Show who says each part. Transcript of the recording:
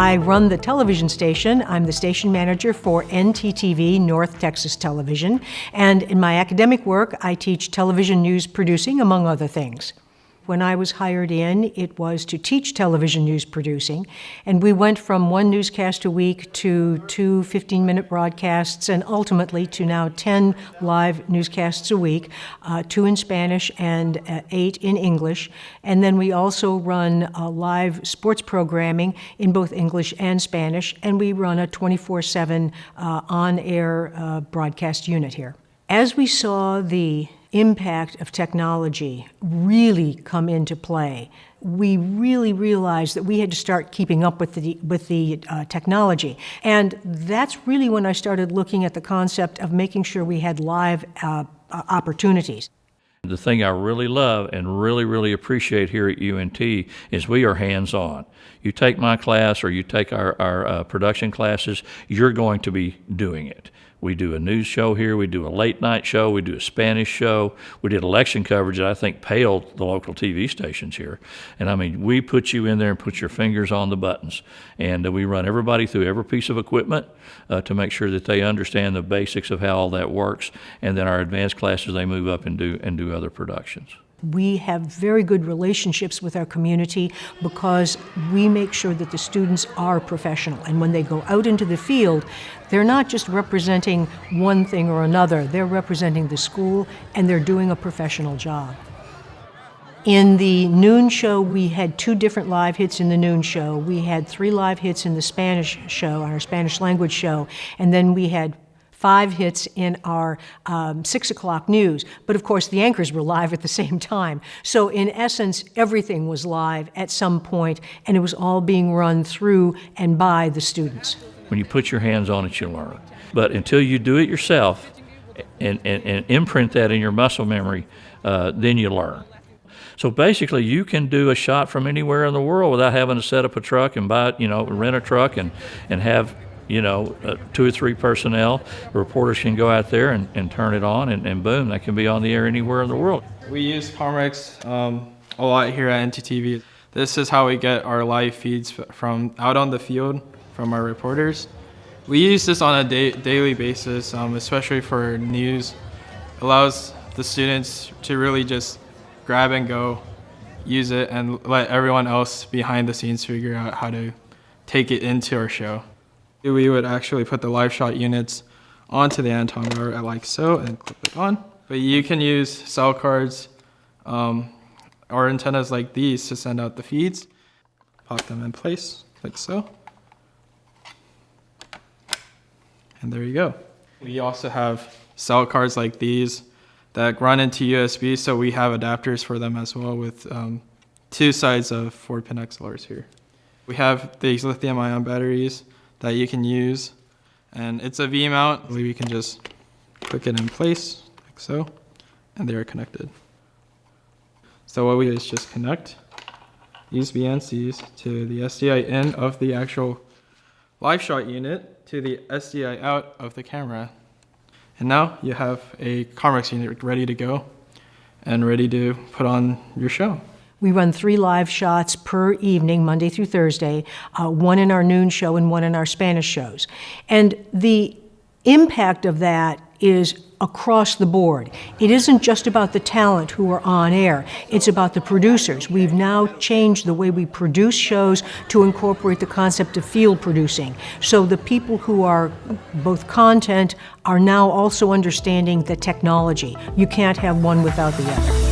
Speaker 1: I run the television station. I'm the station manager for NTTV, North Texas Television, and in my academic work, I teach television news producing, among other things. When I was hired in, it was to teach television news producing, and we went from one newscast a week to 2 15-minute broadcasts, and ultimately to now 10 live newscasts a week, 2 in Spanish and 8 in English. And then we also run live sports programming in both English and Spanish, and we run a 24/7 on-air broadcast unit here. As we saw the impact of technology really come into play, we really realized that we had to start keeping up with the technology. And that's really when I started looking at the concept of making sure we had live opportunities.
Speaker 2: The thing I really love and really appreciate here at UNT is we are hands-on. You take my class or you take our production classes, you're going to be doing it. We do a news show here, we do a late night show, we do a Spanish show, we did election coverage that I think paled the local TV stations here. And I mean, we put you in there and put your fingers on the buttons. And we run everybody through every piece of equipment to make sure that they understand the basics of how all that works. And then our advanced classes, they move up and do other productions.
Speaker 1: We have very good relationships with our community because we make sure that the students are professional. And when they go out into the field, they're not just representing one thing or another. They're representing the school, and they're doing a professional job. In the noon show, we had 2 different live hits in the noon show. We had 3 live hits in the Spanish show, our Spanish language show, and then we had 5 hits in our 6 o'clock news. But of course, the anchors were live at the same time. So in essence, everything was live at some point, and it was all being run through and by the students.
Speaker 2: When you put your hands on it, you learn. But until you do it yourself and imprint that in your muscle memory, then you learn. So basically, you can do a shot from anywhere in the world without having to set up a truck and rent a truck and have 2 or 3 personnel. The reporters can go out there and turn it on, and boom, that can be on the air anywhere in the world.
Speaker 3: We use Comrex a lot here at NTTV. This is how we get our live feeds from out on the field from our reporters. We use this on a daily basis, especially for news. It allows the students to really just grab and go, use it, and let everyone else behind the scenes figure out how to take it into our show. We would actually put the LiveShot units onto the antenna like so and clip it on. But you can use cell cards or antennas like these to send out the feeds. Pop them in place like so. And there you go. We also have cell cards like these that run into USB, so we have adapters for them as well with 2 sides of 4-pin XLRs here. We have these lithium-ion batteries that you can use, and it's a V-mount. We can just click it in place like so, and they are connected. So what we do is just connect these BNCs to the SDI in of the actual LiveShot unit to the SDI out of the camera. And now you have a Comrex unit ready to go and ready to put on your show.
Speaker 1: We run 3 live shots per evening, Monday through Thursday, 1 in our noon show and 1 in our Spanish shows. And the impact of that is across the board. It isn't just about the talent who are on air, it's about the producers. We've now changed the way we produce shows to incorporate the concept of field producing. So the people who are both content are now also understanding the technology. You can't have one without the other.